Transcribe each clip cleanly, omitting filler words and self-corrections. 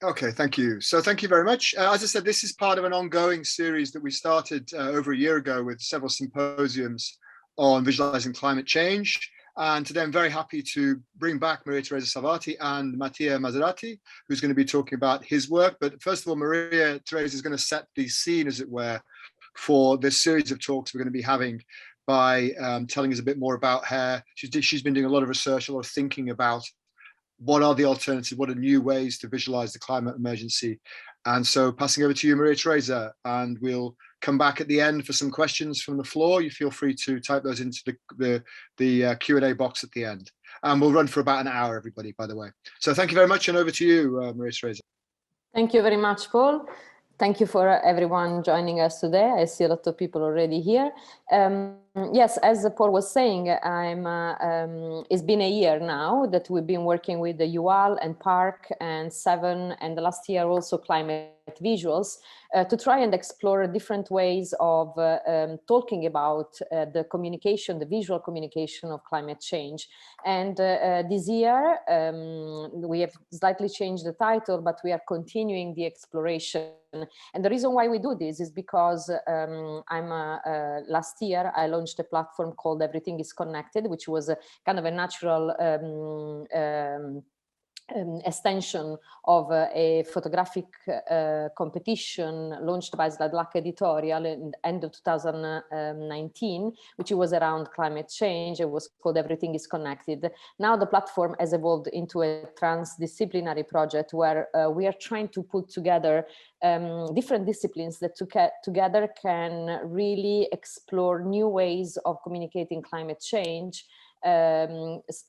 Okay, thank you. So thank you very much. As I said, this is part of an ongoing series that we started over a year ago with several symposiums on visualizing climate change. And today I'm very happy to bring back Maria Teresa Salvati and Mattia Maserati, who's going to be talking about his work. But first of all, Maria Teresa is going to set the scene, as it were, for this series of talks we're going to be having by telling us a bit more about her. She's been doing a lot of research, a lot of thinking about what are the alternatives, what are new ways to visualize the climate emergency. And so passing over to you, Maria Teresa, and we'll come back at the end for some questions from the floor. You feel free to type those into the Q&A box at the end. And we'll run for about an hour, everybody, by the way. So thank you very much, and over to you, Maria Teresa. Thank you very much, Paul. Thank you for everyone joining us today. I see a lot of people already here. Yes, as Paul was saying, it's been a year now that we've been working with the UAL and Park and Seven, and the last year also Climate Visuals, to try and explore different ways of talking about the communication, the visual communication of climate change. And this year, we have slightly changed the title, but we are continuing the exploration. And the reason why we do this is because last year I launched a platform called Everything is Connected, which was a kind of a natural extension of a photographic competition launched by Sladlak Editorial in the end of 2019, which was around climate change. It was called Everything is Connected. Now the platform has evolved into a transdisciplinary project where we are trying to put together different disciplines that together can really explore new ways of communicating climate change,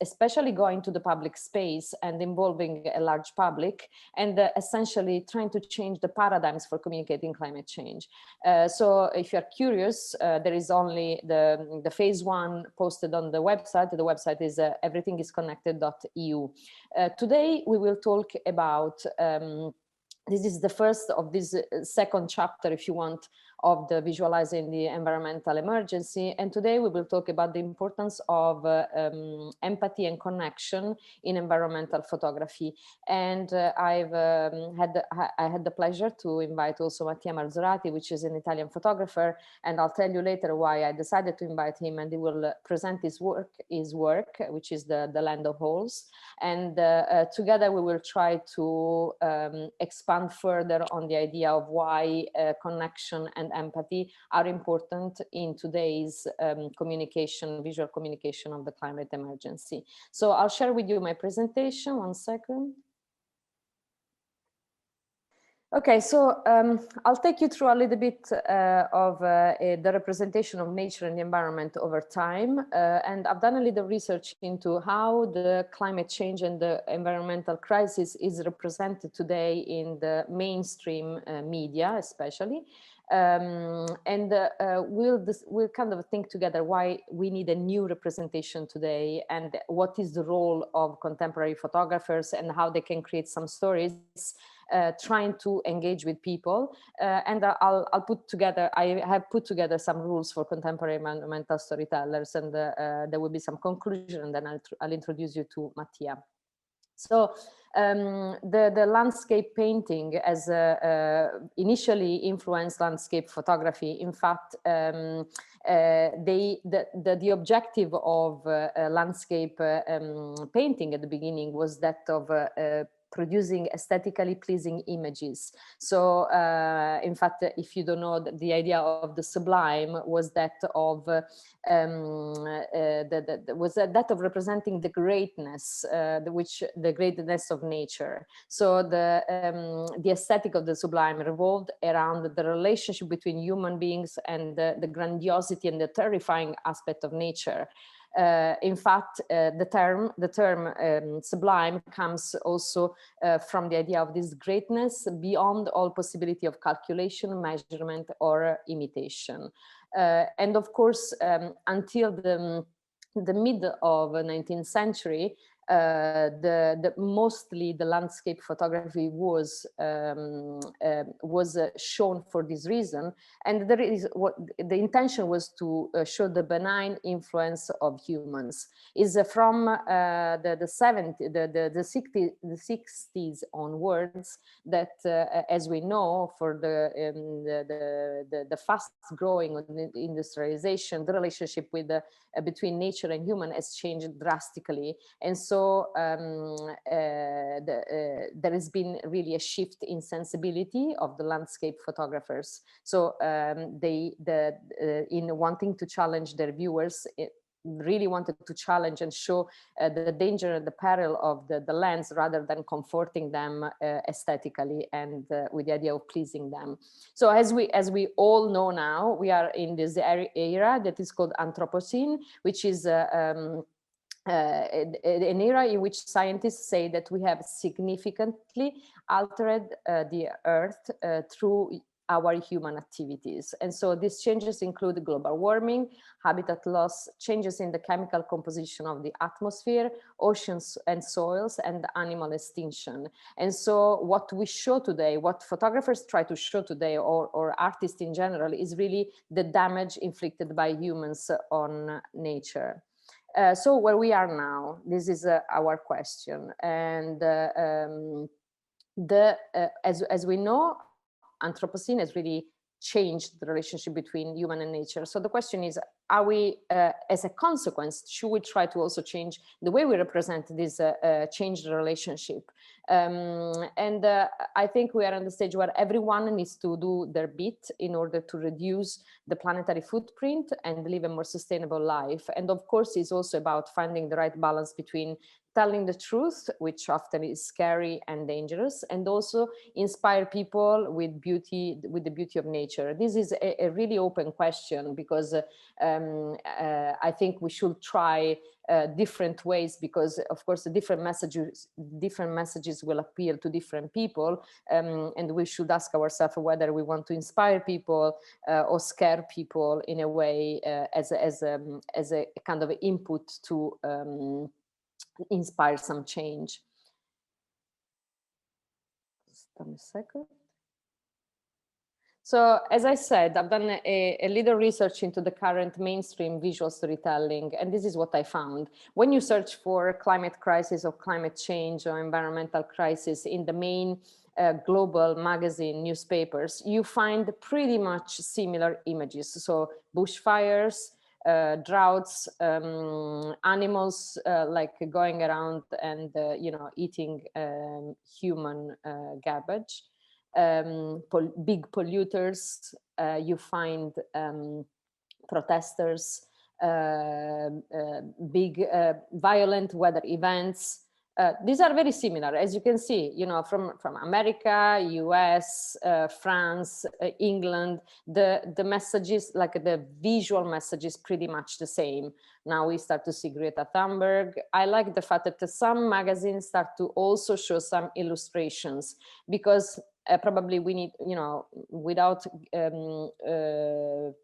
especially going to the public space and involving a large public, and essentially trying to change the paradigms for communicating climate change. So if you're curious, there is only the phase one posted on the website. The website is everythingisconnected.eu. Today we will talk about this is the first of this second chapter, if you want, of the visualizing the environmental emergency. And today we will talk about the importance of empathy and connection in environmental photography. And I had the pleasure to invite also Mattia Maserati, which is an Italian photographer. And I'll tell you later why I decided to invite him, and he will present his work, which is the Land of Holes. And together we will try to expand further on the idea of why connection and empathy are important in today's communication, visual communication of the climate emergency. So I'll share with you my presentation. One second. Okay, so I'll take you through a little bit of the representation of nature and the environment over time. And I've done a little research into how the climate change and the environmental crisis is represented today in the mainstream media, especially. We'll kind of think together why we need a new representation today, and what is the role of contemporary photographers and how they can create some stories trying to engage with people. And I have put together some rules for contemporary environmental storytellers, and there will be some conclusion, and then I'll introduce you to Mattia. So the landscape painting as initially influenced landscape photography. In fact, the objective of landscape painting at the beginning was that of producing aesthetically pleasing images. So in fact, if you don't know, the idea of the sublime was that of representing the greatness, the greatness of nature. So the aesthetic of the sublime revolved around the relationship between human beings and the grandiosity and the terrifying aspect of nature. In fact, the term sublime comes also from the idea of this greatness beyond all possibility of calculation, measurement, or imitation. And of course, until the mid of the 19th century, mostly the landscape photography was shown for this reason, and there is what the intention was to show the benign influence of humans. Is from the 60s onwards that, as we know, for the fast growing industrialization, the relationship with between nature and human has changed drastically, and so there has been really a shift in sensibility of the landscape photographers. So in wanting to challenge their viewers, really wanted to challenge and show the danger and the peril of the lens, rather than comforting them aesthetically and with the idea of pleasing them. So as we all know now, we are in this era that is called Anthropocene, which is an era in which scientists say that we have significantly altered the Earth through our human activities. And so these changes include global warming, habitat loss, changes in the chemical composition of the atmosphere, oceans and soils, and animal extinction. And so what we show today, what photographers try to show today, or artists in general, is really the damage inflicted by humans on nature. So where we are now, this is our question. And as we know, Anthropocene has really changed the relationship between human and nature. So the question is, are we, as a consequence, should we try to also change the way we represent this changed relationship? I think we are on the stage where everyone needs to do their bit in order to reduce the planetary footprint and live a more sustainable life. And of course, it's also about finding the right balance between telling the truth, which often is scary and dangerous, and also inspire people with beauty, with the beauty of nature. This is a really open question, because I think we should try different ways, because of course the different messages will appeal to different people, and we should ask ourselves whether we want to inspire people or scare people in a way, as a kind of input to inspire some change. Just a second. So as I said, I've done a little research into the current mainstream visual storytelling, and this is what I found. When you search for climate crisis or climate change or environmental crisis in the main global magazine newspapers, you find pretty much similar images. So bushfires, droughts, animals like going around and eating human garbage, big polluters. You find protesters, big violent weather events. These are very similar, as you can see, from America, US, France, England. The messages, like the visual message, is pretty much the same. Now we start to see Greta Thunberg. I like the fact that some magazines start to also show some illustrations, because probably we need, without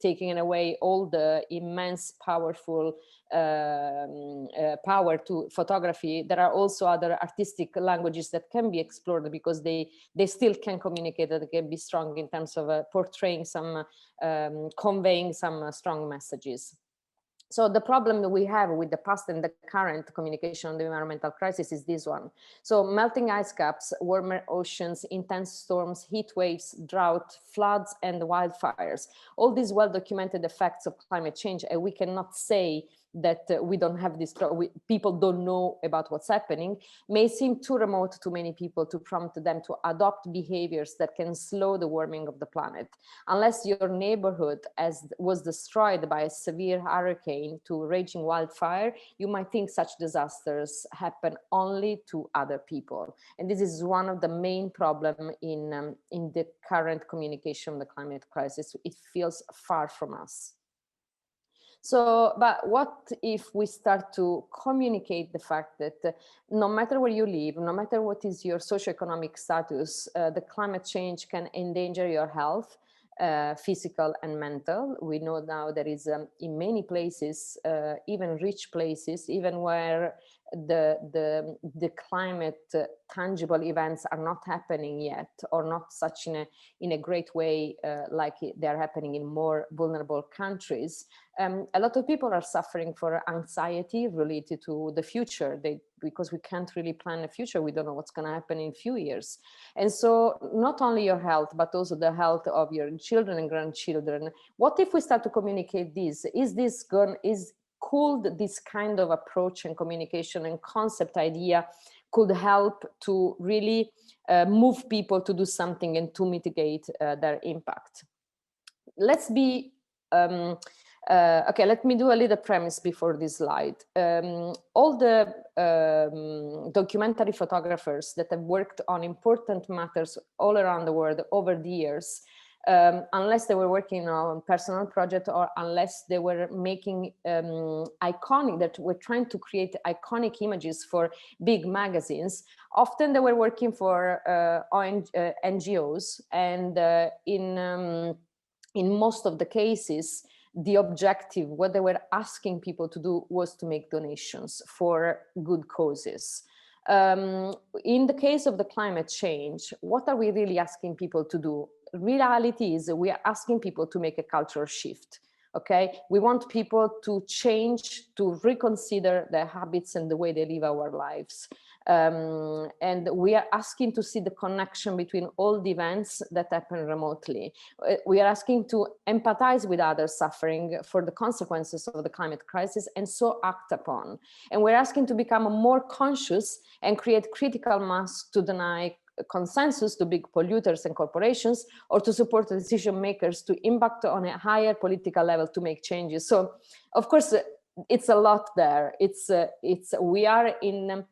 taking away all the immense, powerful power to photography, there are also other artistic languages that can be explored, because they still can communicate, that can be strong in terms of portraying some, conveying some strong messages. So the problem that we have with the past and the current communication on the environmental crisis is this one. So melting ice caps, warmer oceans, intense storms, heat waves, drought, floods, and wildfires. All these well-documented effects of climate change, and we cannot say that we don't have this, people don't know about what's happening, may seem too remote to many people to prompt them to adopt behaviors that can slow the warming of the planet. Unless your neighborhood was destroyed by a severe hurricane to raging wildfire, you might think such disasters happen only to other people. And this is one of the main problems in the current communication of the climate crisis. It feels far from us. So, but what if we start to communicate the fact that no matter where you live, no matter what is your socioeconomic status, the climate change can endanger your health, physical and mental. We know now there is in many places, even rich places, even where the climate tangible events are not happening yet, or not such in a great way like they're happening in more vulnerable countries, a lot of people are suffering for anxiety related to the future. Because we can't really plan the future, we don't know what's going to happen in a few years. And so not only your health, but also the health of your children and grandchildren. What if we start to communicate this? Could this kind of approach and communication and concept idea could help to really move people to do something and to mitigate their impact? Let's be okay, let me do a little premise before this slide. All the documentary photographers that have worked on important matters all around the world over the years, unless they were working on personal project, or unless they were making that were trying to create iconic images for big magazines, often they were working for NGOs, and in most of the cases, the objective, what they were asking people to do, was to make donations for good causes. In the case of the climate change, what are we really asking people to do? Reality is we are asking people to make a cultural shift. Okay, we want people to change, to reconsider their habits and the way they live our lives. And we are asking to see the connection between all the events that happen remotely. We are asking to empathize with others suffering for the consequences of the climate crisis, and so act upon. And we're asking to become more conscious and create critical mass to deny consensus to big polluters and corporations, or to support the decision makers to impact on a higher political level to make changes. So, of course, it's a lot there. We are in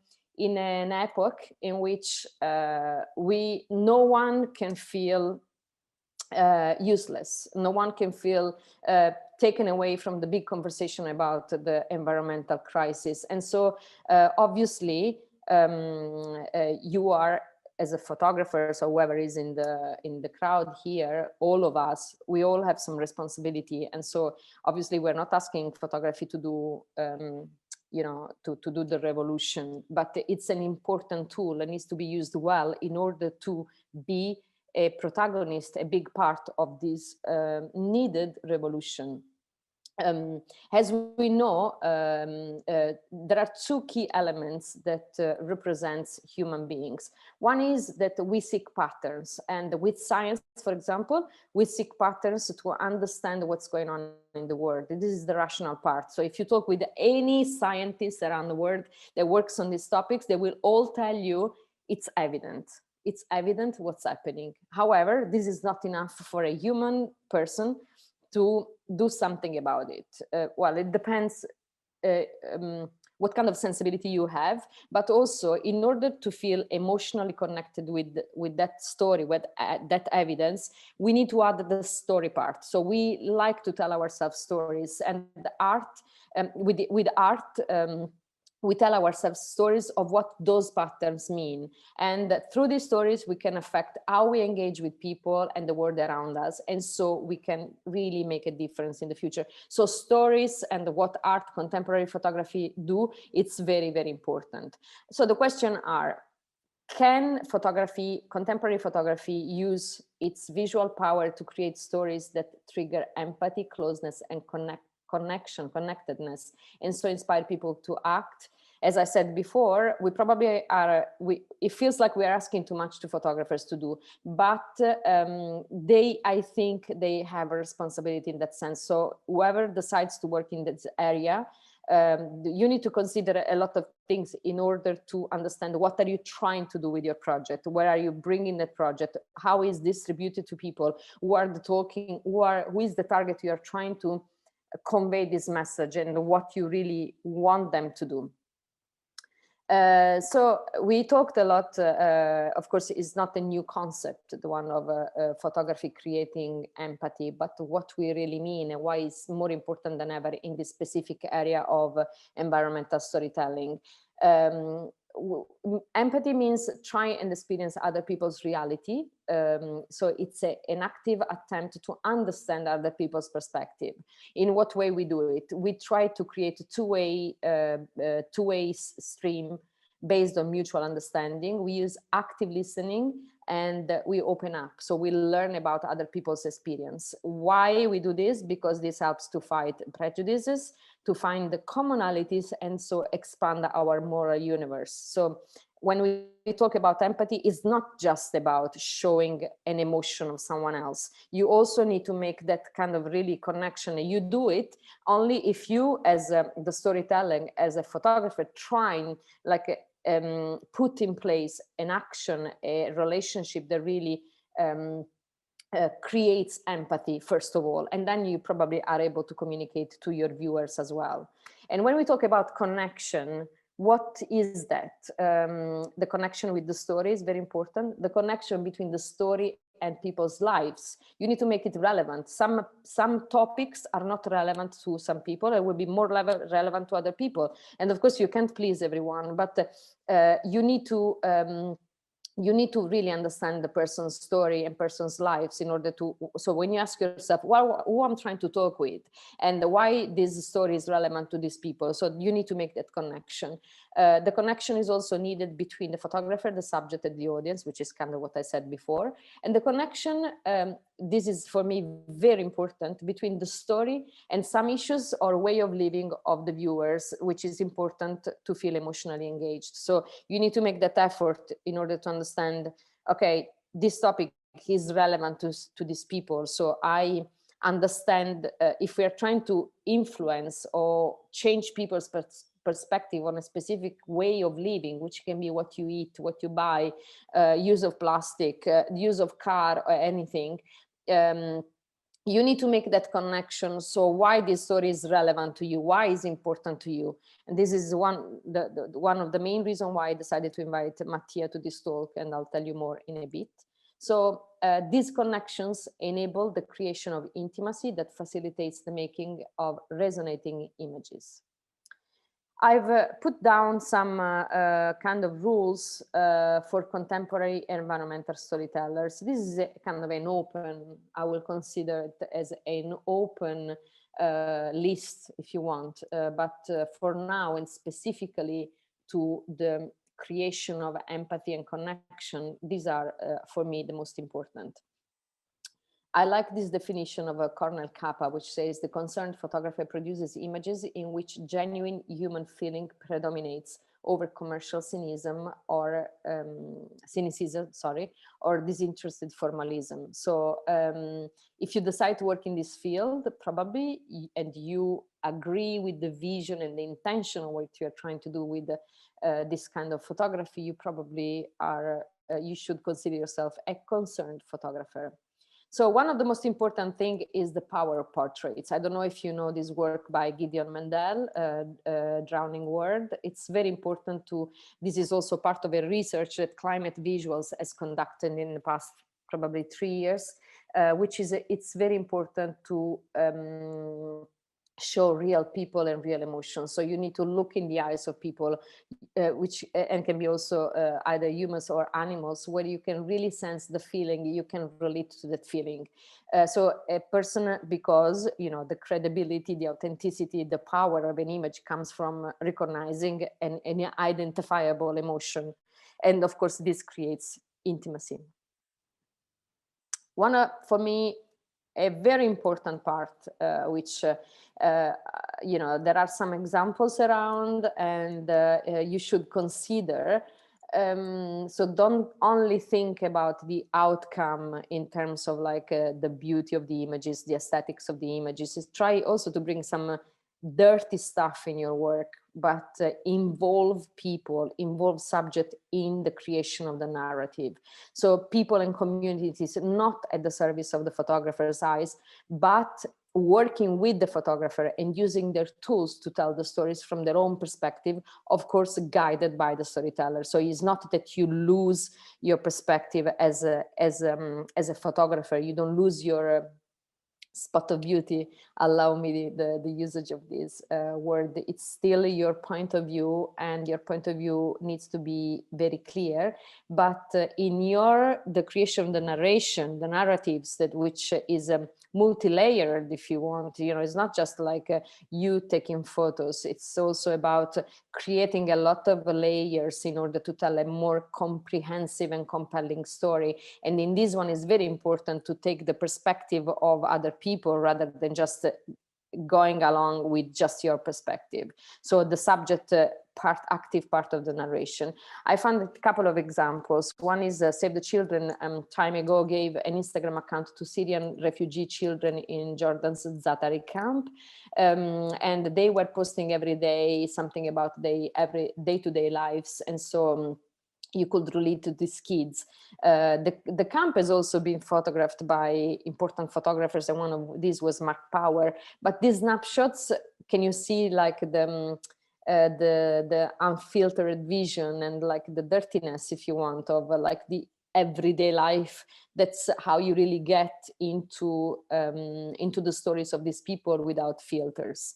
an epoch in which no one can feel useless. No one can feel taken away from the big conversation about the environmental crisis. And so, obviously, you are, as a photographer, so whoever is in the crowd here, all of us, we all have some responsibility. And so obviously we're not asking photography to do, to do the revolution, but it's an important tool and needs to be used well in order to be a protagonist, a big part of this needed revolution. As we know, there are two key elements that represents human beings. One is that we seek patterns, and with science, for example, we seek patterns to understand what's going on in the world. This is the rational part. So if you talk with any scientist around the world that works on these topics, they will all tell you it's evident. It's evident what's happening. However, this is not enough for a human person to do something about it. Well, it depends what kind of sensibility you have, but also in order to feel emotionally connected with that story, with that evidence, we need to add the story part. So we like to tell ourselves stories, and the art, with art, we tell ourselves stories of what those patterns mean. And through these stories, we can affect how we engage with people and the world around us. And so we can really make a difference in the future. So stories and what art, contemporary photography do, it's very, very important. So the question are, can photography, contemporary photography, use its visual power to create stories that trigger empathy, closeness, and connectedness, and so inspire people to act? As I said before, we probably are, it feels like we're asking too much to photographers to do, but I think they have a responsibility in that sense. So whoever decides to work in this area, you need to consider a lot of things in order to understand what are you trying to do with your project, where are you bringing that project, how is distributed to people, who is the target you are trying to convey this message, and what you really want them to do. So we talked a lot, of course, it's not a new concept, the one of photography creating empathy, but what we really mean and why it's more important than ever in this specific area of environmental storytelling. empathy means try and experience other people's reality. So it's an active attempt to understand other people's perspective. In what way we do it? We try to create a two-way stream based on mutual understanding. We use active listening, and we open up. So we learn about other people's experience. Why we do this? Because this helps to fight prejudices, to find the commonalities, and so expand our moral universe. So when we talk about empathy, it's not just about showing an emotion of someone else. You also need to make that kind of really connection. You do it only if you, as the storytelling, as a photographer, trying like put in place an action, a relationship that really creates empathy, first of all, and then you probably are able to communicate to your viewers as well. And when we talk about connection, what is that? The connection with the story is very important. The connection between the story and people's lives. You need to make it relevant. Some topics are not relevant to some people. It will be more relevant to other people. And of course, you can't please everyone, but you need to really understand the person's story and person's lives in order to, so when you ask yourself, well, who I'm trying to talk with and why this story is relevant to these people. So you need to make that connection. The connection is also needed between the photographer, the subject, and the audience, which is kind of what I said before. And the connection, this is for me very important, between the story and some issues or way of living of the viewers, which is important to feel emotionally engaged. So you need to make that effort in order to understand, okay, this topic is relevant to these people. So I understand if we are trying to influence or change people's perspective on a specific way of living, which can be what you eat, what you buy, use of plastic, use of car or anything, you need to make that connection. So why this story is relevant to you, why is important to you. And this is one of the main reasons why I decided to invite Mattia to this talk, and I'll tell you more in a bit. So these connections enable the creation of intimacy that facilitates the making of resonating images. I've put down some kind of rules for contemporary environmental storytellers. This is kind of an open, I will consider it as an open list if you want, but for now and specifically to the creation of empathy and connection, these are for me the most important. I like this definition of a Cornell Kappa, which says the concerned photographer produces images in which genuine human feeling predominates over commercial cynicism or disinterested formalism. So if you decide to work in this field, probably, and you agree with the vision and the intention of what you're trying to do with this kind of photography, you probably are, you should consider yourself a concerned photographer. So one of the most important thing is the power of portraits. I don't know if you know this work by Gideon Mendel, Drowning World. It's very important to, this is also part of a research that Climate Visuals has conducted in the past probably 3 years, which is, it's very important to show real people and real emotions. So you need to look in the eyes of people, which and can be also either humans or animals, where you can really sense the feeling, you can relate to that feeling. So a person, because you know the credibility, the authenticity, the power of an image comes from recognizing an identifiable emotion, and of course this creates intimacy. One for me, a very important part, which you know, there are some examples around, and you should consider. So don't only think about the outcome in terms of like the beauty of the images, the aesthetics of the images. Try also to bring some dirty stuff in your work, but involve people, involve subject in the creation of the narrative. So people and communities not at the service of the photographer's eyes, but working with the photographer and using their tools to tell the stories from their own perspective, of course, guided by the storyteller. So it's not that you lose your perspective as a photographer. You don't lose your spot of beauty, allow me the usage of this word. It's still your point of view, and your point of view needs to be very clear. But in the creation of the narration, the narratives, that which is multi-layered, if you want, it's not just like you taking photos. It's also about creating a lot of layers in order to tell a more comprehensive and compelling story. And in this one, it's very important to take the perspective of other people rather than just going along with just your perspective. So the subject active part of the narration. I found a couple of examples. One is Save the Children time ago gave an Instagram account to Syrian refugee children in Jordan's Zaatari camp. And they were posting every day something about their day-to-day lives. And so you could relate to these kids. The camp has also been photographed by important photographers, and one of these was Mark Power. But these snapshots, can you see like the unfiltered vision and like the dirtiness, if you want, of like the everyday life? That's how you really get into the stories of these people without filters.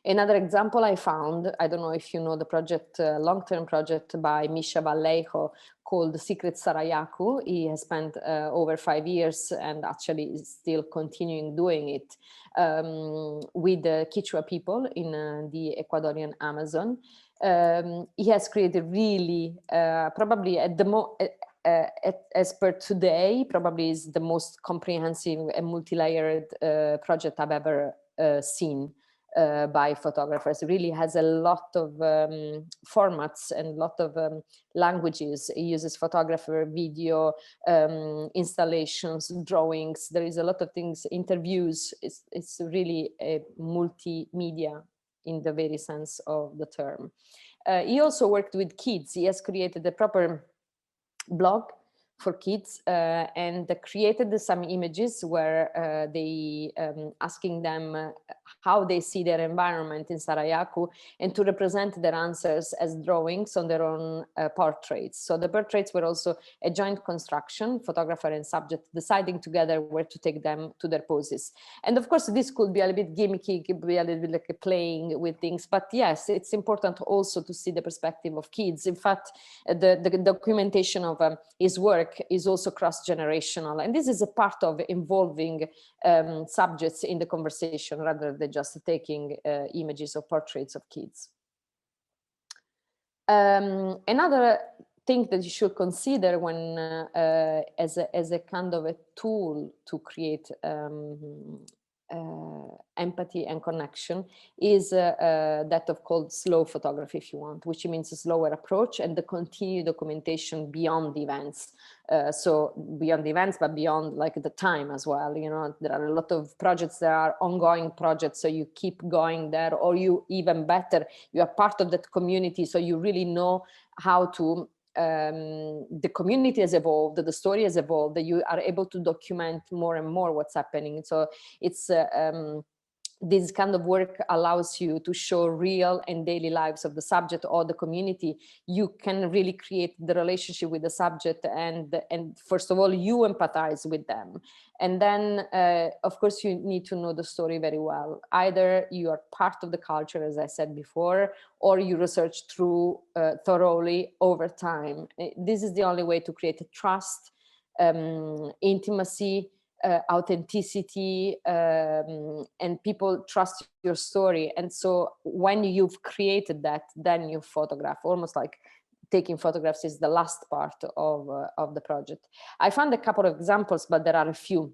Another example I found, I don't know if you know the project, long-term project by Misha Vallejo called Secret Sarayaku. He has spent over 5 years and actually is still continuing doing it with the Quechua people in the Ecuadorian Amazon. He has created really, probably at the as per today, probably is the most comprehensive and multi-layered project I've ever seen. By photographers. It really has a lot of formats and a lot of languages. It uses photographer, video, installations, drawings. There is a lot of things, interviews. It's really a multimedia in the very sense of the term. He also worked with kids. He has created a proper blog for kids and created some images where they asking them how they see their environment in Sarayaku, and to represent their answers as drawings on their own portraits. So the portraits were also a joint construction, photographer and subject deciding together where to take them to their poses. And of course, this could be a little bit gimmicky, could be a little bit like playing with things, but yes, it's important also to see the perspective of kids. In fact, the documentation of his work is also cross-generational, and this is a part of involving subjects in the conversation rather than just taking images or portraits of kids. Another thing that you should consider when as a kind of a tool to create empathy and connection is that of called slow photography, if you want, which means a slower approach and the continued documentation beyond the events. So beyond the events, but beyond like the time as well. You know, there are a lot of projects that are ongoing projects, so you keep going there, or you even better, you are part of that community, so you really know how to the community has evolved, the story has evolved, that you are able to document more and more what's happening. So it's this kind of work allows you to show real and daily lives of the subject or the community. You can really create the relationship with the subject, and first of all, you empathize with them. And then, of course, you need to know the story very well. Either you are part of the culture, as I said before, or you research through thoroughly over time. This is the only way to create a trust, intimacy, authenticity, and people trust your story. And so when you've created that, then you photograph. Almost like taking photographs is the last part of the project. I found a couple of examples, but there are a few.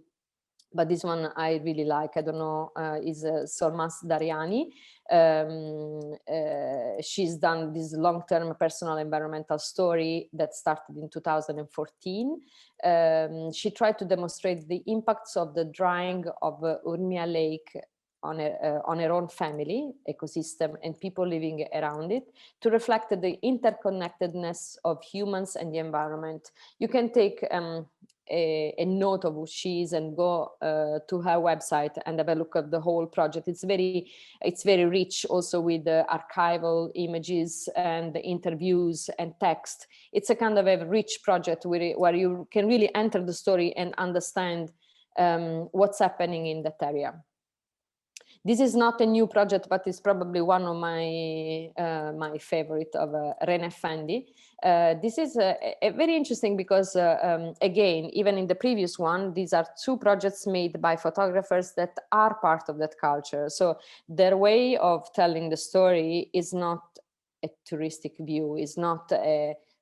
But this one I really like, I don't know, is Solmas Dariani. She's done this long-term personal environmental story that started in 2014. She tried to demonstrate the impacts of the drying of Urmia Lake on her own family, ecosystem, and people living around it, to reflect the interconnectedness of humans and the environment. You can take a note of who she is and go to her website and have a look at the whole project. It's very rich also with the archival images and the interviews and text. It's a kind of a rich project where you can really enter the story and understand what's happening in that area. This is not a new project, but it's probably one of my my favorite of René Fendi. This is a very interesting because again, even in the previous one, these are two projects made by photographers that are part of that culture. So their way of telling the story is not a touristic view, is not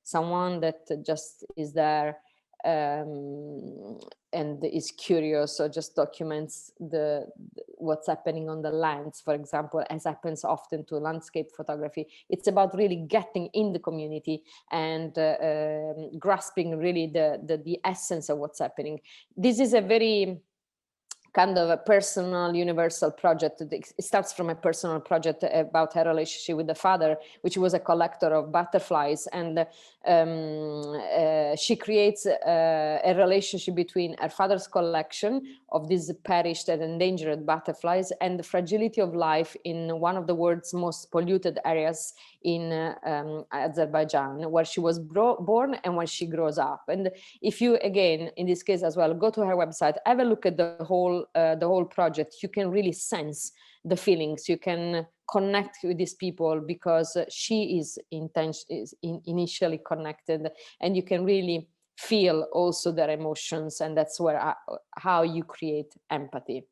someone that just is there and is curious or just documents what's happening on the lands, for example, as happens often to landscape photography. It's about really getting in the community and grasping really the essence of what's happening. This is a very kind of a personal, universal project. It starts from a personal project about her relationship with the father, which was a collector of butterflies. And she creates a relationship between her father's collection of these perished and endangered butterflies and the fragility of life in one of the world's most polluted areas in Azerbaijan, where she was born and when she grows up. And if you, again, in this case as well, go to her website, have a look at the whole project, you can really sense the feelings. You can connect with these people because she is initially connected, and you can really feel also their emotions, and that's where how you create empathy.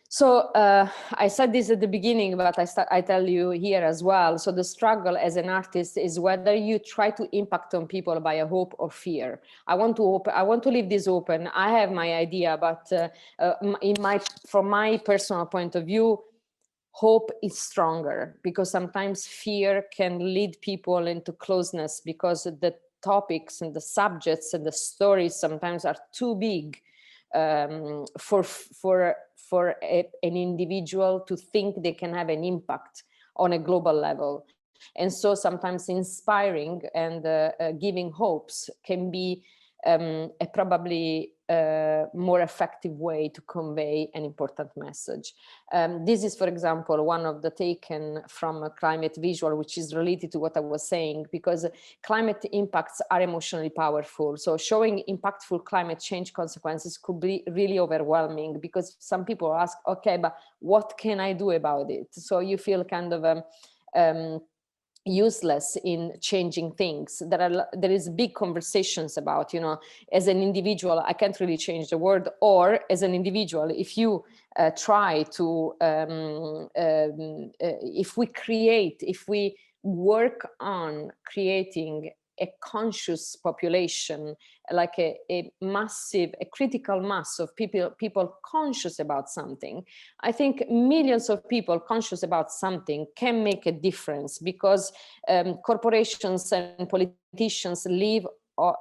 So I said this at the beginning, but I tell you here as well. So the struggle as an artist is whether you try to impact on people by a hope or fear. I want to leave this open. I have my idea, but from my personal point of view, hope is stronger, because sometimes fear can lead people into closeness because the topics and the subjects and the stories sometimes are too big for an individual to think they can have an impact on a global level. And so sometimes inspiring and giving hopes can be a probably more effective way to convey an important message. This is, for example, one of the taken from a climate visual, which is related to what I was saying, because climate impacts are emotionally powerful. So showing impactful climate change consequences could be really overwhelming, because some people ask, okay, but what can I do about it? So you feel kind of useless in changing things. There is big conversations about, you know, as an individual, I can't really change the world, or as an individual, if you try to, if we work on creating a conscious population, like a critical mass of people conscious about something, I think millions of people conscious about something can make a difference, because corporations and politicians live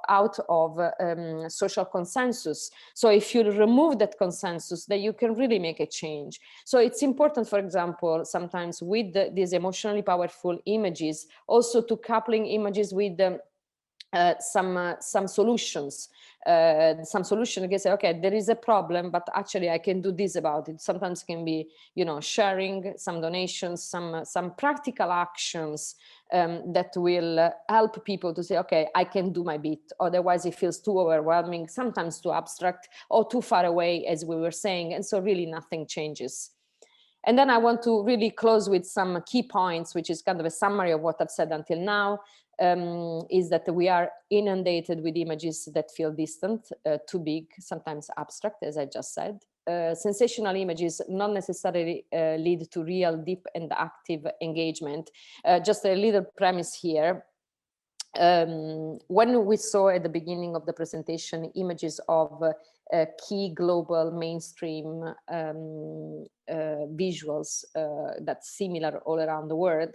out of social consensus. So if you remove that consensus, then you can really make a change. So it's important, for example, sometimes with these emotionally powerful images, also to coupling images with some solutions. Some solution, you can say, okay, there is a problem, but actually I can do this about it. Sometimes can be, you know, sharing some donations, some practical actions that will help people to say, okay, I can do my bit. Otherwise it feels too overwhelming, sometimes too abstract or too far away, as we were saying, and so really nothing changes. And then I want to really close with some key points, which is kind of a summary of what I've said until now. Is that we are inundated with images that feel distant, too big, sometimes abstract, as I just said. Sensational images not necessarily lead to real, deep and active engagement. Just a little premise here. When we saw at the beginning of the presentation images of key global mainstream visuals that's similar all around the world,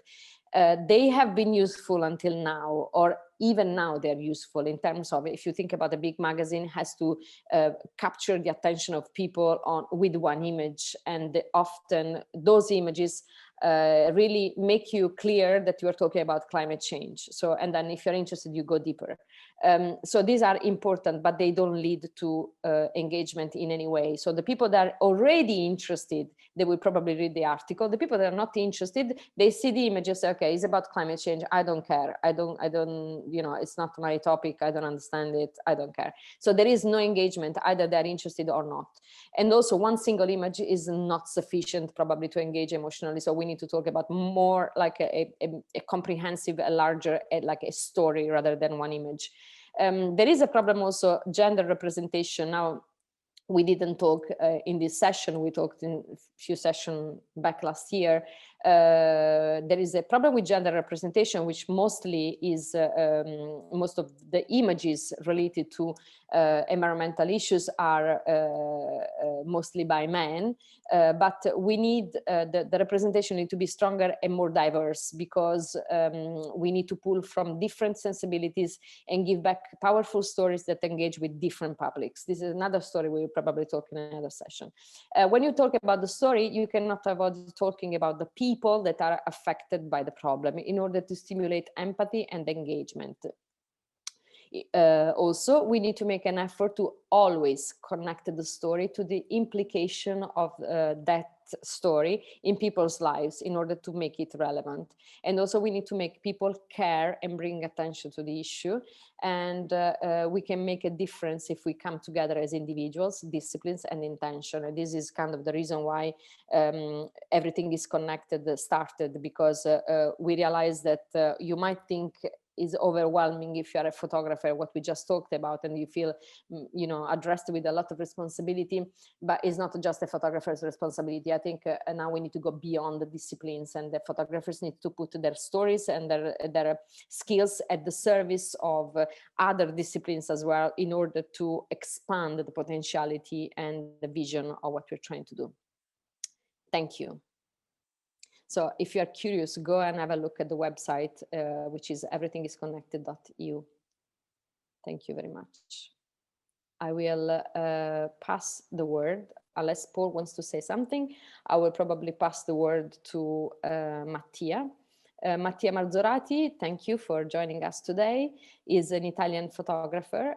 they have been useful until now, or even now they're useful in terms of, if you think about a big magazine has to capture the attention of people with one image, and often those images really make you clear that you are talking about climate change. So, and then if you're interested, you go deeper. So these are important, but they don't lead to engagement in any way. So the people that are already interested, they will probably read the article. The people that are not interested, they see the images, say, okay, it's about climate change. I don't care. I don't, you know, it's not my topic. I don't understand it. I don't care. So there is no engagement, either they're interested or not. And also one single image is not sufficient probably to engage emotionally. So we need to talk about more like a comprehensive, a larger, like a story rather than one image. There is a problem also, gender representation. Now, we didn't talk in this session, we talked in a few sessions back last year. There is a problem with gender representation, which mostly is, most of the images related to environmental issues are mostly by men, but we need, the representation need to be stronger and more diverse, because we need to pull from different sensibilities and give back powerful stories that engage with different publics. This is another story we will probably talk in another session. When you talk about the story, you cannot avoid talking about the people that are affected by the problem in order to stimulate empathy and engagement. Also, we need to make an effort to always connect the story to the implication of that story in people's lives in order to make it relevant. And also we need to make people care and bring attention to the issue. And we can make a difference if we come together as individuals, disciplines, and intention. And this is kind of the reason why everything is connected started, because we realize that you might think is overwhelming if you are a photographer, what we just talked about, and you feel, you know, addressed with a lot of responsibility, but it's not just a photographer's responsibility. I think now we need to go beyond the disciplines, and the photographers need to put their stories and their skills at the service of other disciplines as well, in order to expand the potentiality and the vision of what we're trying to do. Thank you. So if you are curious, go and have a look at the website, which is everythingisconnected.eu. Thank you very much. I will pass the word, unless Paul wants to say something, I will probably pass the word to Mattia. Mattia Marzorati, thank you for joining us today, is an Italian photographer.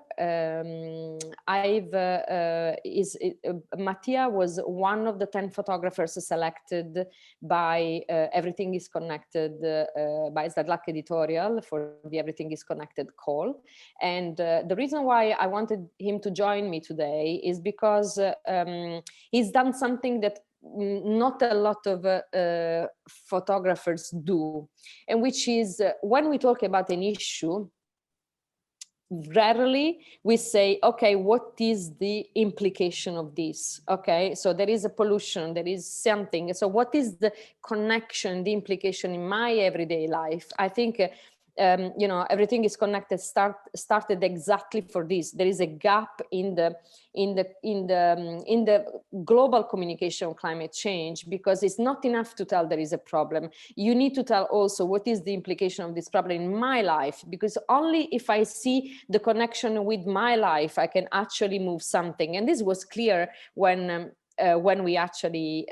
Mattia was one of the 10 photographers selected by Everything is Connected, by Zadlak Editorial for the Everything is Connected call. And the reason why I wanted him to join me today is because he's done something that not a lot of photographers do, and which is when we talk about an issue, rarely we say, okay, what is the implication of this? Okay, so there is a pollution, there is something. So what is the connection, the implication in my everyday life? I think you know, Everything is Connected started exactly for this. There is a gap in the global communication of climate change, because it's not enough to tell there is a problem. You need to tell also what is the implication of this problem in my life, because only if I see the connection with my life, I can actually move something. And this was clear when we actually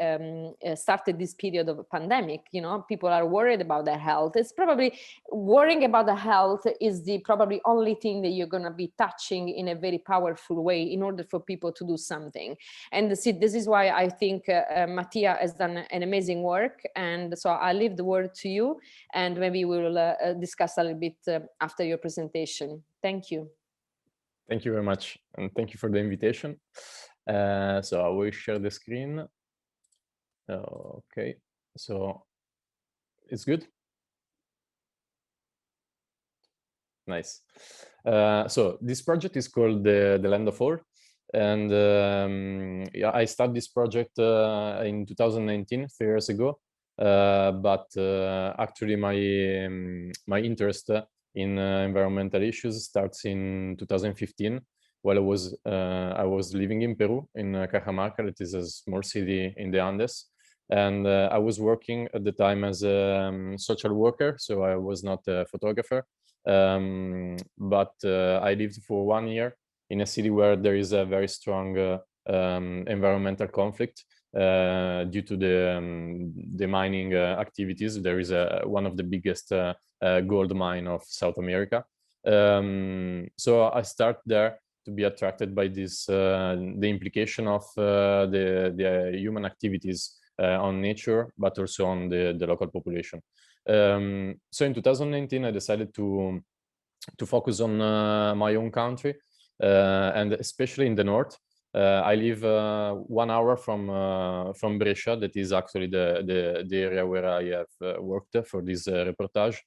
started this period of a pandemic. You know, people are worried about their health. It's probably worrying about the health is the probably only thing that you're going to be touching in a very powerful way in order for people to do something. And this is why I think Mattia has done an amazing work. And so I leave the word to you, and maybe we will discuss a little bit after your presentation. Thank you. Thank you very much, and thank you for the invitation. So I will share the screen. Okay, so it's good. Nice. So this project is called the Land of All, and yeah, I started this project in 2019, 3 years ago. But actually, my interest in environmental issues starts in 2015. While I was living in Peru, in Cajamarca, that is a small city in the Andes, and I was working at the time as a social worker, so I was not a photographer, but I lived for 1 year in a city where there is a very strong environmental conflict, due to the mining activities. There is one of the biggest gold mine of South America. So I start there to be attracted by this, the implication of the human activities on nature, but also on the local population. So in 2019, I decided to focus on my own country, and especially in the north. I live 1 hour from Brescia. That is actually the area where I have worked for this reportage.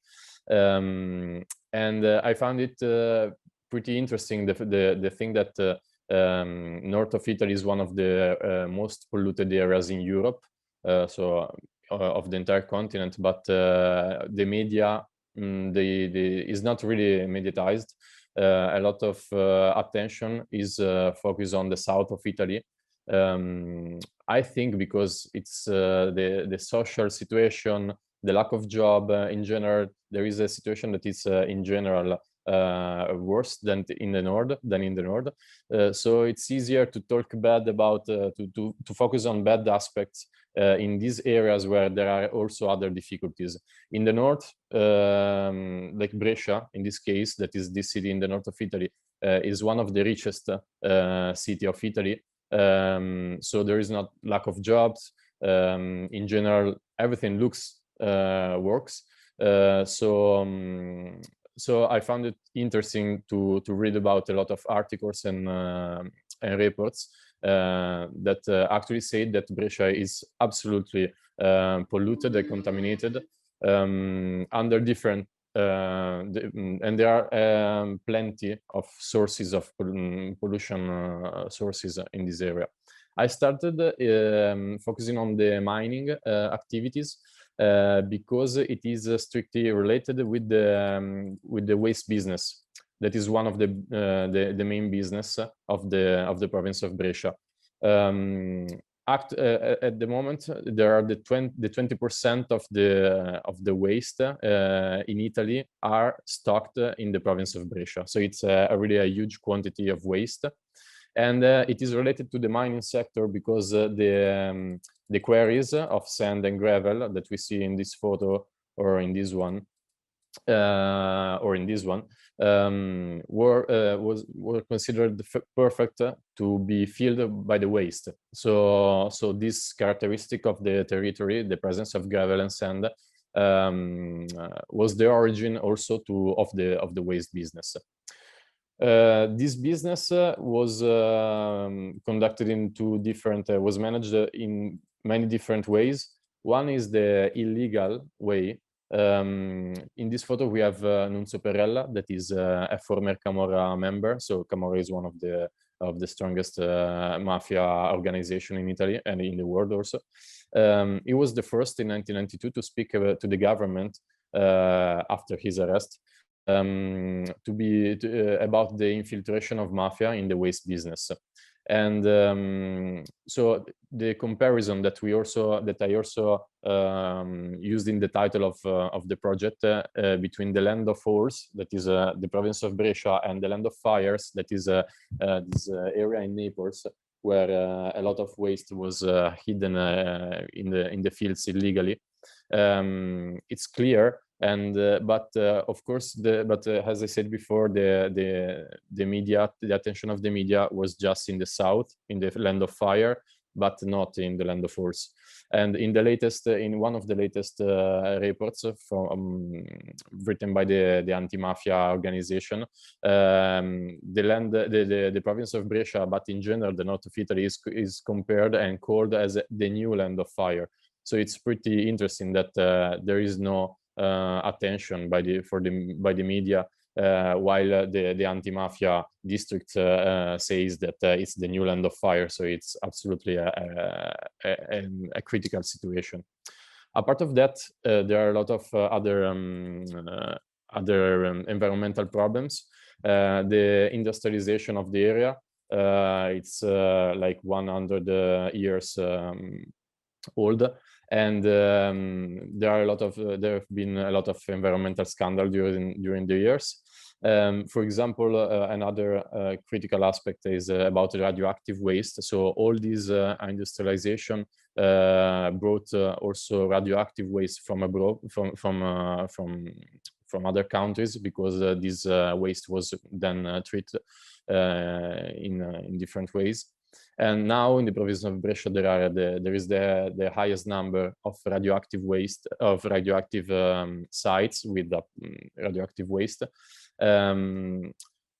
And I found it pretty interesting, the thing that north of Italy is one of the most polluted areas in Europe, so of the entire continent, but the media is not really mediatized. A lot of attention is focused on the south of Italy. I think because it's the social situation, the lack of job in general. There is a situation that is in general worse than in the north. So it's easier to talk bad about, to focus on bad aspects in these areas where there are also other difficulties. In the north, like Brescia, in this case, that is this city in the north of Italy, is one of the richest city of Italy. So there is not lack of jobs. In general, everything works. So I found it interesting to read about a lot of articles and reports that actually say that Brescia is absolutely polluted and contaminated under different, and there are plenty of sources of pollution sources in this area. I started focusing on the mining activities because it is strictly related with the waste business. That is one of the main business of the province of Brescia. At the moment, there are the 20% of the waste in Italy are stocked in the province of Brescia. So it's really a huge quantity of waste. And it is related to the mining sector because the quarries of sand and gravel that we see in this photo or in this one, were considered perfect to be filled by the waste. So this characteristic of the territory, the presence of gravel and sand, was the origin also of the waste business. This business was conducted in two different, was managed in many different ways. One is the illegal way. In this photo, we have Nunzio Perrella, that is a former Camorra member. So Camorra is one of the strongest mafia organization in Italy and in the world also. He was the first in 1992 to speak to the government after his arrest. About the infiltration of mafia in the waste business. And so the comparison that I also used in the title of the project between the land of ores, that is the province of Brescia, and the land of fires, that is this area in Naples, where a lot of waste was hidden in the fields illegally. It's clear. And but of course, as I said before, the media, the attention of the media was just in the south, in the land of fire, but not in the land of ores. And in one of the latest reports written by the anti-mafia organization, the province of Brescia, but in general the north of Italy, is compared and called as the new land of fire. So it's pretty interesting that there is no attention by the media, while the anti-mafia district says that it's the new land of fire. So it's absolutely a critical situation. Apart of that, there are a lot of other environmental problems. The industrialization of the area, it's like 100 years old. And there have been a lot of environmental scandals during the years. For example, another critical aspect is about radioactive waste. So all this industrialization brought also radioactive waste from abroad, from other countries, because this waste was then treated in different ways. And now in the province of Brescia, there is the highest number of radioactive waste, of radioactive sites with radioactive waste.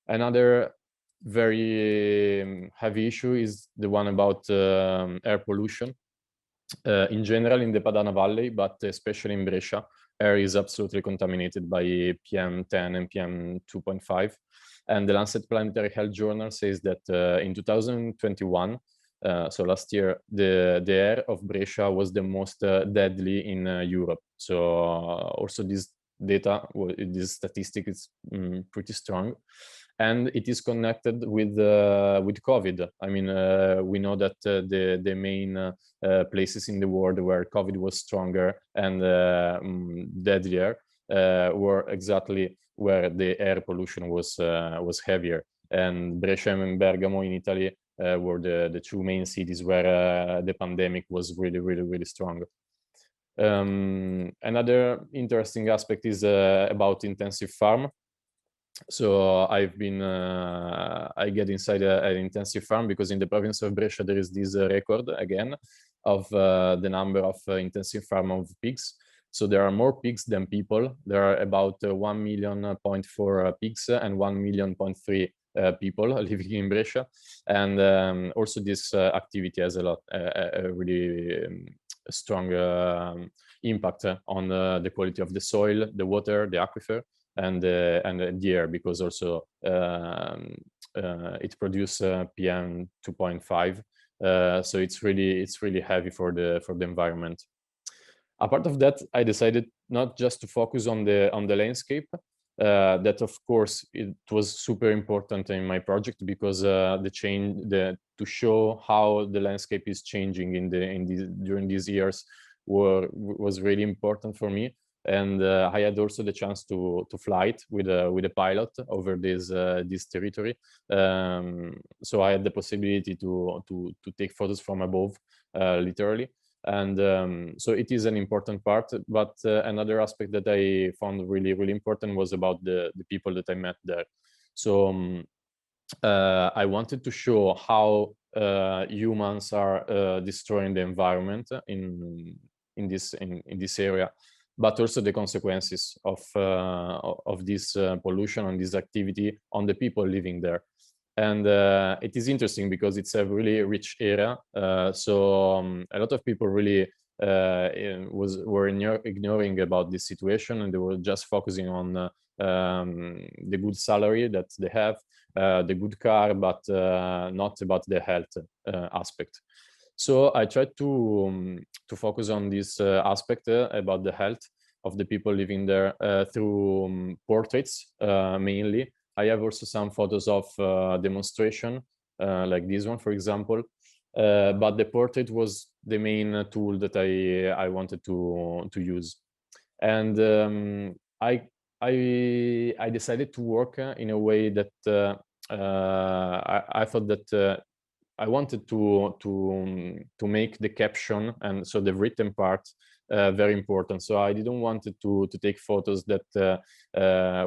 Another very heavy issue is the one about air pollution. In general, in the Padana Valley, but especially in Brescia, air is absolutely contaminated by PM10 and PM2.5. And the Lancet Planetary Health Journal says that in 2021, so last year, the air of Brescia was the most deadly in Europe. So also this data, this statistic is pretty strong. And it is connected with COVID. I mean, we know that the main places in the world where COVID was stronger and deadlier were exactly where the air pollution was heavier. And Brescia and Bergamo in Italy were the two main cities where the pandemic was really strong. Another interesting aspect is about intensive farm. So I get inside an intensive farm because in the province of Brescia there is this record again of the number of intensive farm of pigs. So there are more pigs than people. There are about 1.4 million pigs and 1.3 million people living in Brescia. And also this activity has a really strong impact on the quality of the soil, the water, the aquifer, and the air, because also it produces PM 2.5. So it's really heavy for the environment. Apart of that, I decided not just to focus on the landscape. That of course it was super important in my project, because to show how the landscape is changing during these years was really important for me. And I had also the chance to fly it with a pilot over this territory. So I had the possibility to take photos from above, literally. And so it is an important part. But another aspect that I found really important was about the people that I met there. So I wanted to show how humans are destroying the environment in this area, but also the consequences of this pollution and this activity on the people living there. And it is interesting because it's a really rich area. So a lot of people really were ignoring about this situation, and they were just focusing on the good salary that they have, the good car, but not about the health aspect. So I tried to focus on this aspect about the health of the people living there through portraits mainly. I have also some photos of demonstration, like this one, for example. But the portrait was the main tool that I wanted to use. And I decided to work in a way that I thought that I wanted to make the caption, and so the written part, very important. So I didn't want to take photos that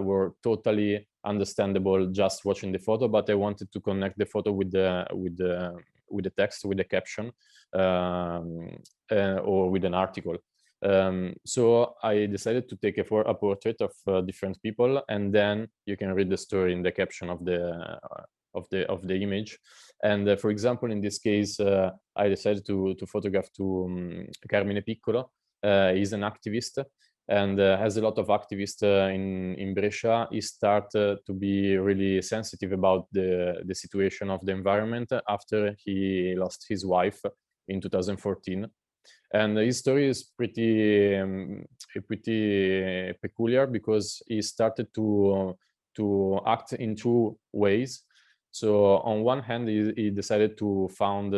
were totally understandable just watching the photo, but I wanted to connect the photo with the text, with the caption, or with an article. So I decided to take a portrait of different people, and then you can read the story in the caption of the image. And for example, in this case, I decided to photograph Carmine Piccolo. He's an activist, and has a lot of activists in Brescia. He started to be really sensitive about the situation of the environment after he lost his wife in 2014. And his story is pretty peculiar, because he started to act in two ways. So on one hand, he decided to found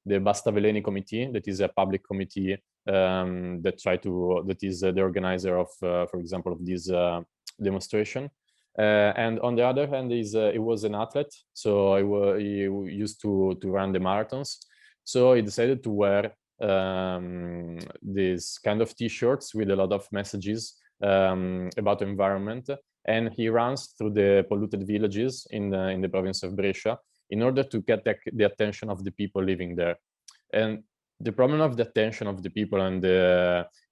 the Basta Veleni committee, that is a public committee that is the organizer of, for example, of this demonstration. And on the other hand, he was an athlete, so he used to run the marathons. So he decided to wear these kind of T-shirts with a lot of messages about the environment, and he runs through the polluted villages in the province of Brescia in order to get the attention of the people living there. And the problem of the attention of the people, and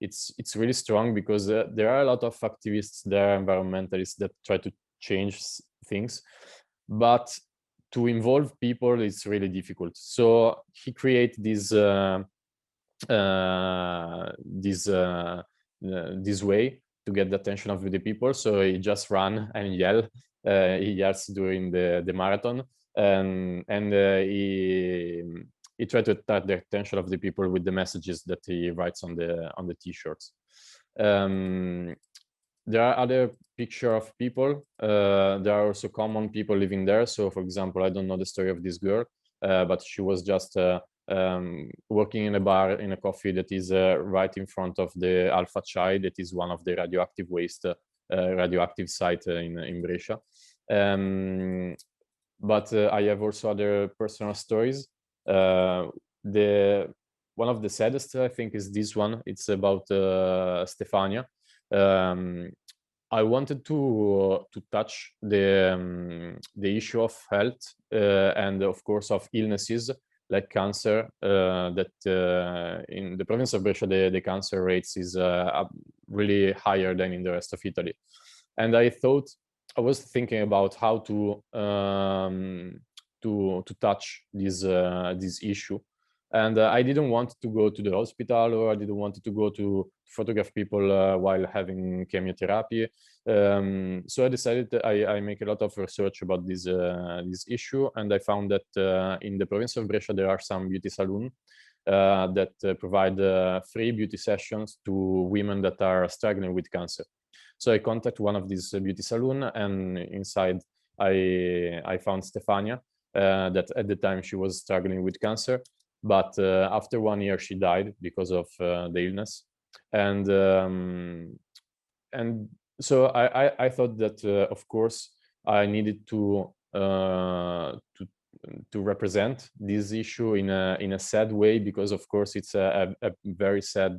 it's really strong because there are a lot of activists there, environmentalists, that try to change things, but to involve people is really difficult. So he created this this way to get the attention of the people. So he just ran and yell. He yells during the marathon, and he tried to attract the attention of the people with the messages that he writes on the T-shirts. There are other pictures of people. There are also common people living there. So, for example, I don't know the story of this girl, but she was just working in a bar, in a coffee that is right in front of the Alpha Chai, that is one of the radioactive waste, radioactive site in Brescia. But I have also other personal stories. One of the saddest, I think, is this one. It's about Stefania. I wanted to touch the issue of health and, of course, of illnesses like cancer. That in the province of Brescia, the cancer rates is really higher than in the rest of Italy. And I was thinking about how to touch this issue. And I didn't want to go to the hospital, or I didn't want to go to photograph people while having chemotherapy. So I decided that I make a lot of research about this issue, and I found that in the province of Brescia there are some beauty salons that provide free beauty sessions to women that are struggling with cancer. So I contacted one of these beauty salons, and inside I found Stefania, that at the time she was struggling with cancer. But after 1 year, she died because of the illness, and so I thought that of course I needed to represent this issue in a sad way, because of course it's a very sad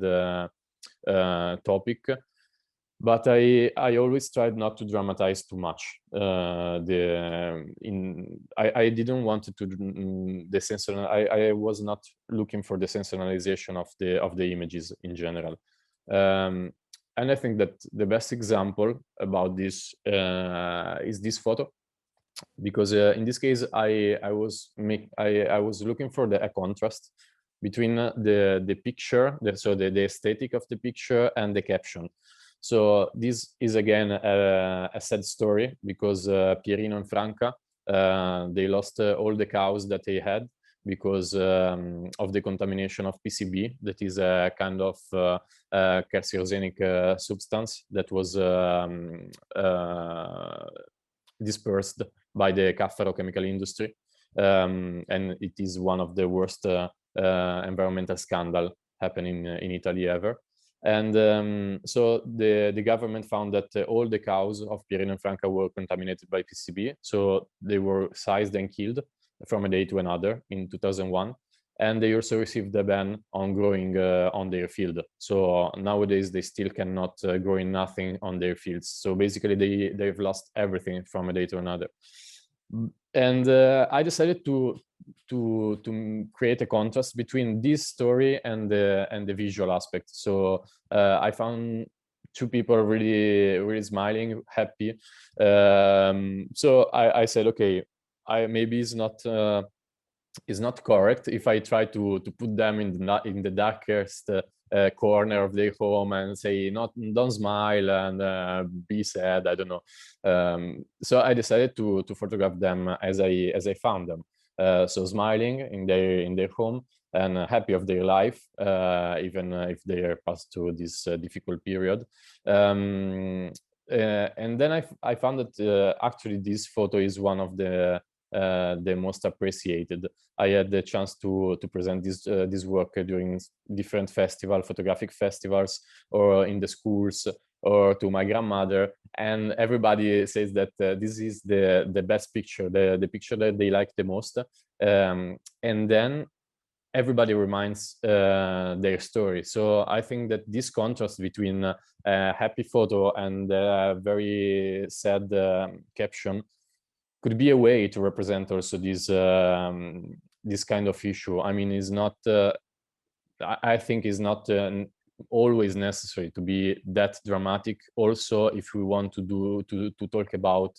topic. But I always tried not to dramatize too much. I didn't want to I was not looking for the sensationalization of the images in general. And I think that the best example about this is this photo, because in this case I was looking for a contrast between the picture, so the aesthetic of the picture, and the caption. So this is again a sad story, because Pierino and Franca, they lost all the cows that they had because of the contamination of PCB, that is a kind of carcinogenic substance that was dispersed by the Caffaro chemical industry. And it is one of the worst environmental scandal happening in Italy ever. And so the government found that all the cows of Pierino and Franca were contaminated by PCB. So they were seized and killed from a day to another in 2001. And they also received a ban on growing on their field. So nowadays they still cannot grow in nothing on their fields. So basically they've lost everything from a day to another. And I decided to create a contrast between this story and the visual aspect. So I found two people really smiling, happy. So I said, okay, maybe it's not correct if I try to put them in the darkest corner of their home and say, don't smile and be sad. I don't know. So I decided to photograph them as I found them. So smiling in their home and happy of their life, even if they are passed through this difficult period. And then I found that actually this photo is one of the the most appreciated. I had the chance to present this work during different photographic festivals, or in the schools, or to my grandmother, and everybody says that this is the best picture, the picture that they like the most. And then everybody reminds their story. So I think that this contrast between a happy photo and a very sad caption could be a way to represent also this this kind of issue. I mean, is not. I think is not always necessary to be that dramatic. Also, if we want to talk about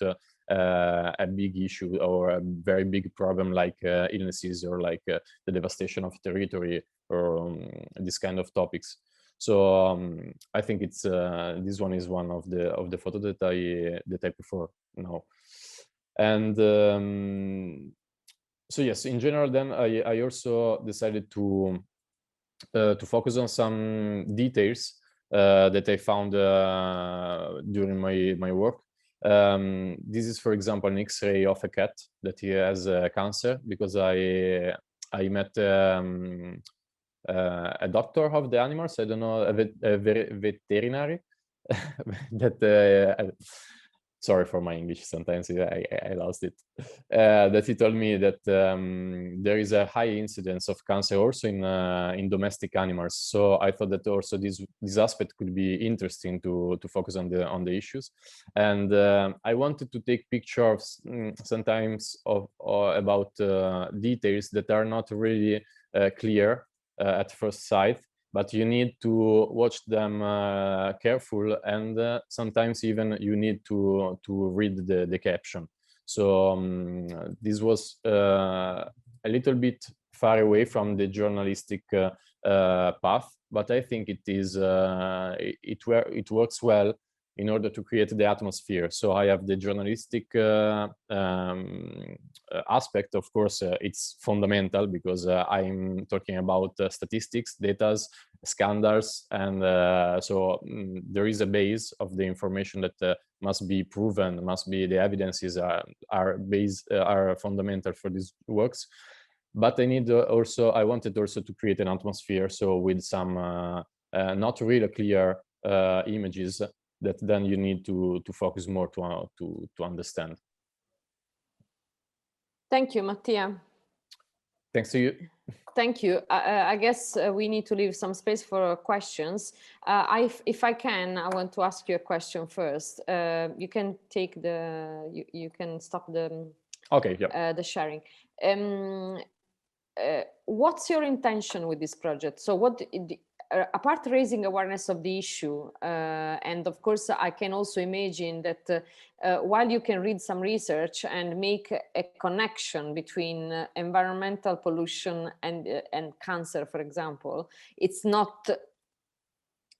a big issue or a very big problem like illnesses, or like the devastation of territory, or this kind of topics. So I think it's this one is one of the photo that I prefer now. And so yes, in general, then I also decided to focus on some details that I found during my work. This is, for example, an X-ray of a cat that he has cancer, because I met a doctor of the animals. I don't know, a veterinary that. Sorry for my English, sometimes I lost it. That he told me that there is a high incidence of cancer also in domestic animals. So I thought that also this aspect could be interesting to focus on the issues. And I wanted to take pictures sometimes about details that are not really clear at first sight, but you need to watch them careful, and sometimes even you need to read the caption. So this was a little bit far away from the journalistic path, but I think it works well in order to create the atmosphere. So I have the journalistic aspect. Of course, it's fundamental, because I'm talking about statistics, data, scandals, and so there is a base of the information that must be proven, the evidences are fundamental for these works. But I wanted also to create an atmosphere, so with some not really clear images that then you need to focus more to understand. Thank you, Mattia. Thanks to you. Thank you. I guess we need to leave some space for questions. If I can, I want to ask you a question first. You can take you can stop the okay, yeah. The sharing. What's your intention with this project? So apart raising awareness of the issue, and of course I can also imagine that while you can read some research and make a connection between environmental pollution and cancer, for example,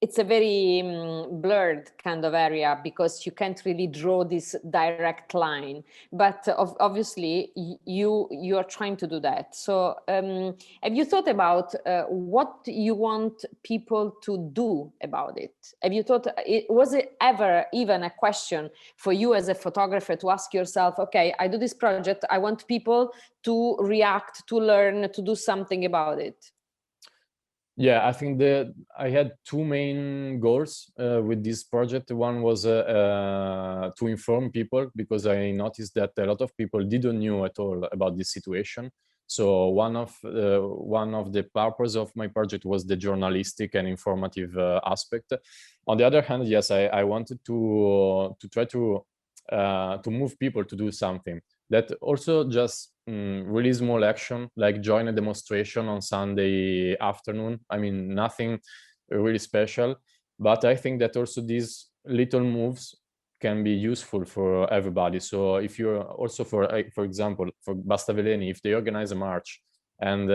it's a very blurred kind of area, because you can't really draw this direct line. But obviously you are trying to do that. So have you thought about what you want people to do about it? Have you thought, was it ever even a question for you as a photographer to ask yourself, okay, I do this project, I want people to react, to learn, to do something about it? Yeah, I think I had two main goals with this project. One was to inform people, because I noticed that a lot of people didn't know at all about this situation. So one of the purpose of my project was the journalistic and informative aspect. On the other hand, yes, I wanted to try to move people to do something. That also just really small action, like join a demonstration on Sunday afternoon. I mean, nothing really special, but I think that also these little moves can be useful for everybody. So if you're also for example, for Basta Veleni, if they organize a march and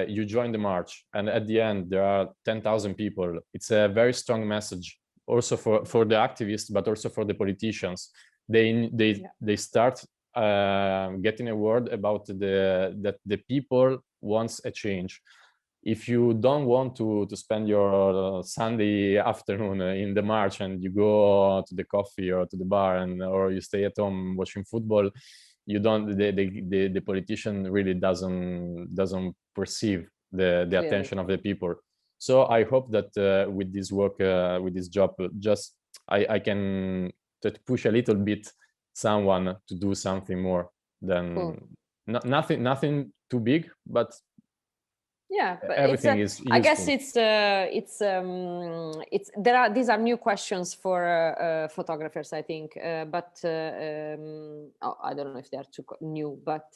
you join the march, and at the end there are 10,000 people, it's a very strong message also for the activists, but also for the politicians. They start getting a word about that the people wants a change. If you don't want to spend your Sunday afternoon in the march, and you go to the coffee or to the bar, or you stay at home watching football, you don't, the politician really doesn't perceive the attention of the people. So I hope that with this work, with this job, just I can push a little bit someone to do something more than nothing too big, but yeah, but everything is useful. I guess these are new questions for photographers, I think, but I don't know if they are too new, but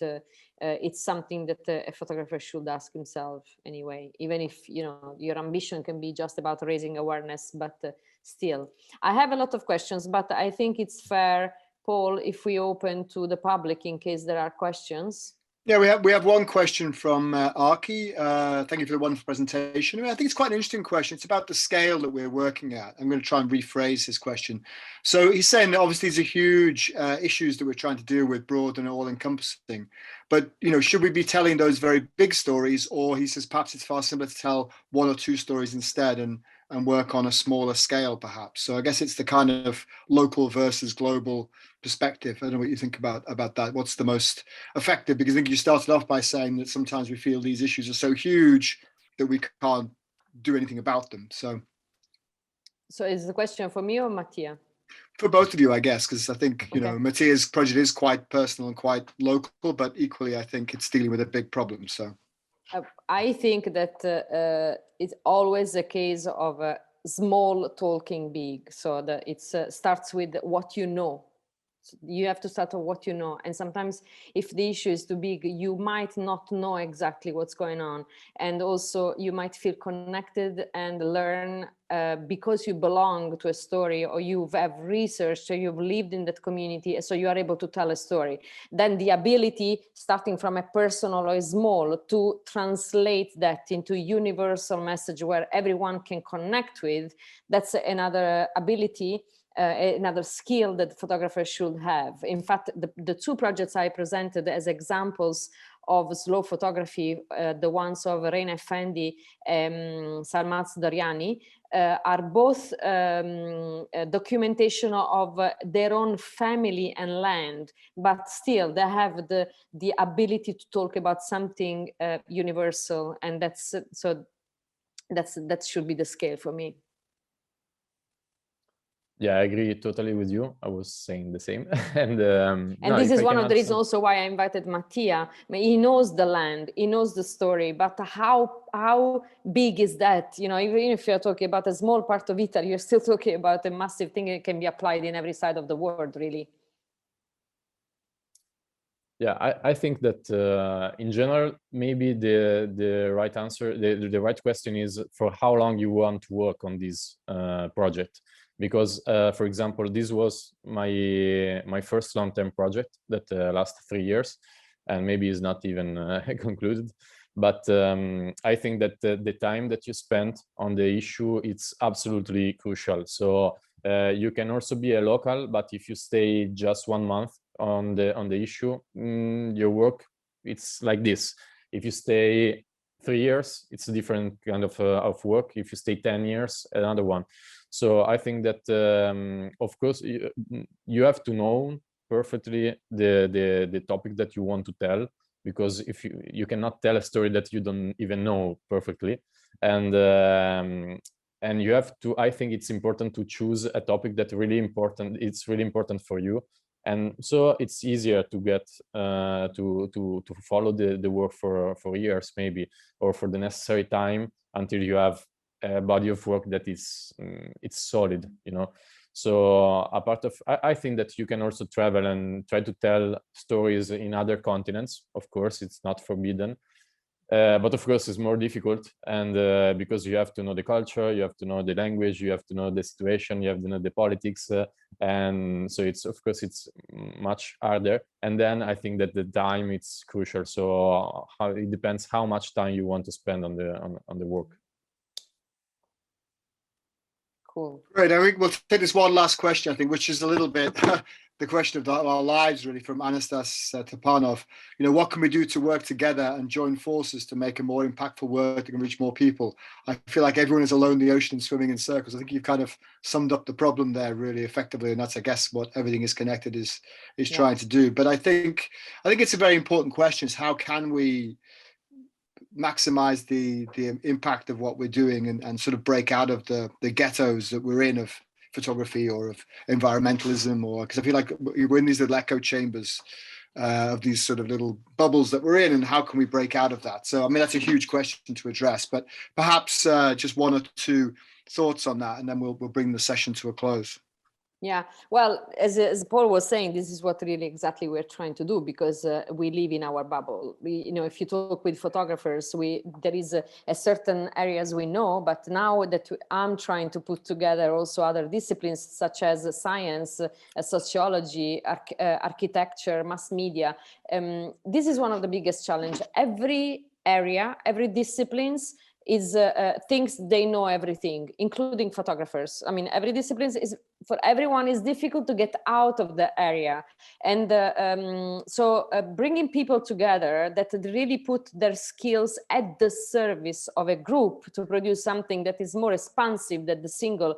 it's something that a photographer should ask himself anyway, even if, you know, your ambition can be just about raising awareness, but still. I have a lot of questions, but I think it's fair, Paul, if we open to the public in case there are questions. Yeah, we have one question from Arki. Thank you for the wonderful presentation. I mean, I think it's quite an interesting question. It's about the scale that we're working at. I'm going to try and rephrase his question. So he's saying that obviously these are huge issues that we're trying to deal with, broad and all-encompassing. But, you know, should we be telling those very big stories, or he says perhaps it's far simpler to tell one or two stories instead and work on a smaller scale, perhaps. So I guess it's the kind of local versus global perspective. I don't know what you think about that. What's the most effective? Because I think you started off by saying that sometimes we feel these issues are so huge that we can't do anything about them. So is the question for me or Mattia? For both of you, I guess, because I think, you know, Mattia's project is quite personal and quite local, but equally, I think it's dealing with a big problem. So I think that it's always a case of small talking big. So that it starts with what you know. So you have to start with what you know. And sometimes if the issue is too big, you might not know exactly what's going on. And also you might feel connected and learn because you belong to a story, or you have researched, or you've lived in that community, so you are able to tell a story. Then the ability, starting from a personal or a small, to translate that into a universal message where everyone can connect with, that's another ability. Another skill that photographers should have. In fact, the two projects I presented as examples of slow photography, the ones of Reina Effendi and Sarmaz Dariani, are both documentation of their own family and land, but still they have the ability to talk about something universal, and that should be the scale for me. Yeah, I agree totally with you. I was saying the same. And this is one of the reasons also why I invited Mattia. He knows the land, he knows the story, but how big is that? You know, even if you're talking about a small part of Italy, you're still talking about a massive thing that can be applied in every side of the world, really. Yeah, I think that in general, maybe the right answer, the right question is for how long you want to work on this project. Because, for example, this was my first long-term project that lasted 3 years, and maybe is not even concluded. But I think that the time that you spent on the issue, it's absolutely crucial. So you can also be a local, but if you stay just 1 month on the issue, your work, it's like this. If you stay 3 years, it's a different kind of work. If you stay 10 years, another one. So I think that, of course, you have to know perfectly the topic that you want to tell, because if you cannot tell a story that you don't even know perfectly, and you have to. I think it's important to choose a topic that really important. It's really important for you, and so it's easier to get to follow the work for years maybe, or for the necessary time until you have a body of work that is it's solid, you know. So a part of I think that you can also travel and try to tell stories in other continents. Of course, it's not forbidden, but of course it's more difficult, and because you have to know the culture, you have to know the language, you have to know the situation, you have to know the politics, and so it's, of course, it's much harder. And then I think that the time, it's crucial. So it depends how much time you want to spend on the work. Cool. Great. I think we'll take this one last question, I think, which is a little bit the question of our lives, really, from Anastas Tapanov. You know, what can we do to work together and join forces to make a more impactful work that can reach more people? I feel like everyone is alone in the ocean and swimming in circles. I think you've kind of summed up the problem there really effectively, and that's, I guess, what Everything is Connected is trying to do. But I think it's a very important question: is how can we maximize the impact of what we're doing and sort of break out of the ghettos that we're in of photography or of environmentalism, or because I feel like we're in these little echo chambers of these sort of little bubbles that we're in, and how can we break out of that? So I mean, that's a huge question to address, but perhaps just one or two thoughts on that, and then we'll bring the session to a close. Yeah, well, as Paul was saying, this is what really exactly we're trying to do, because we live in our bubble. You know, if you talk with photographers, there is a certain areas we know, but now that I'm trying to put together also other disciplines such as science, sociology, architecture, mass media, this is one of the biggest challenges. Every area, every disciplines is thinks they know everything, including photographers. I mean, every discipline is, for everyone, is difficult to get out of the area. And so bringing people together that really put their skills at the service of a group to produce something that is more expansive than the single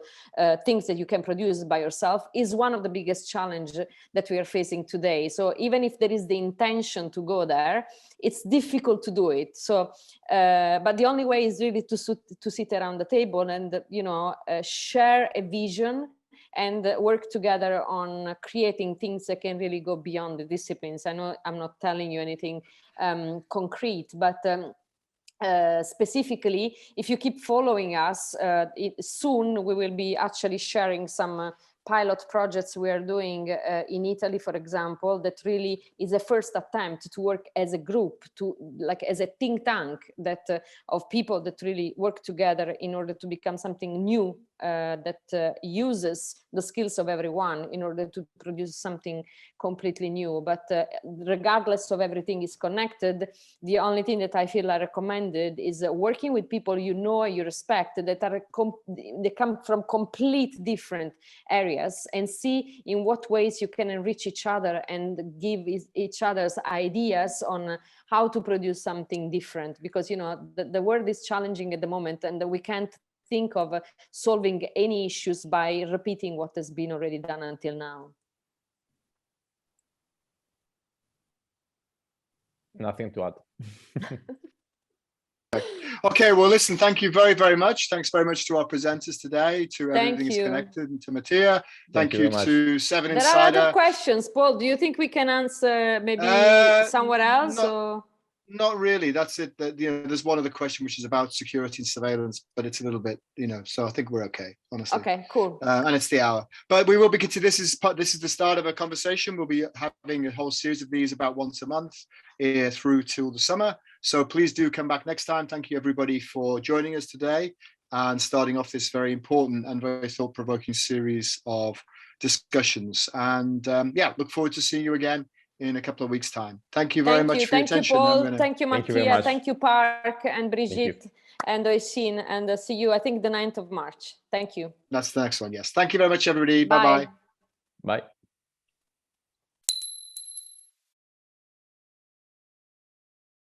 things that you can produce by yourself is one of the biggest challenges that we are facing today. So even if there is the intention to go there, it's difficult to do it. So, but the only way is really to sit around the table and, you know, share a vision and work together on creating things that can really go beyond the disciplines. I know I'm not telling you anything concrete, but specifically, if you keep following us, soon we will be actually sharing some pilot projects we are doing in Italy, for example, that really is a first attempt to work as a group, to like as a think tank that of people that really work together in order to become something new that uses the skills of everyone in order to produce something completely new. But regardless of everything is connected, the only thing that I feel I recommended is working with people you know, you respect, that are they come from complete different areas, and see in what ways you can enrich each other and give each other's ideas on how to produce something different. Because, you know, the world is challenging at the moment, and we can't think of solving any issues by repeating what has been already done until now. Nothing to add. Okay, well, listen, thank you very, very much. Thanks very much to our presenters today, to Everything is Connected, and to Matia. Thank you to Seven Insider. There are other questions, Paul. Do you think we can answer maybe somewhere else? Not really. That's it. You know, there's one other question which is about security and surveillance, but it's a little bit, you know, so I think we're okay, honestly. Okay, cool. And it's the hour, but we will be continuing. This is the start of a conversation. We'll be having a whole series of these about once a month through till the summer. So please do come back next time. Thank you, everybody, for joining us today and starting off this very important and very thought-provoking series of discussions. And yeah, look forward to seeing you again in a couple of weeks' time. Thank you very much for your attention. Thank you, Paul. Thank you, Mattia. Thank you, Park and Brigitte and Oisin. And see you, I think, the 9th of March. Thank you. That's the next one. Yes. Thank you very much, everybody. Bye. Bye-bye. Bye.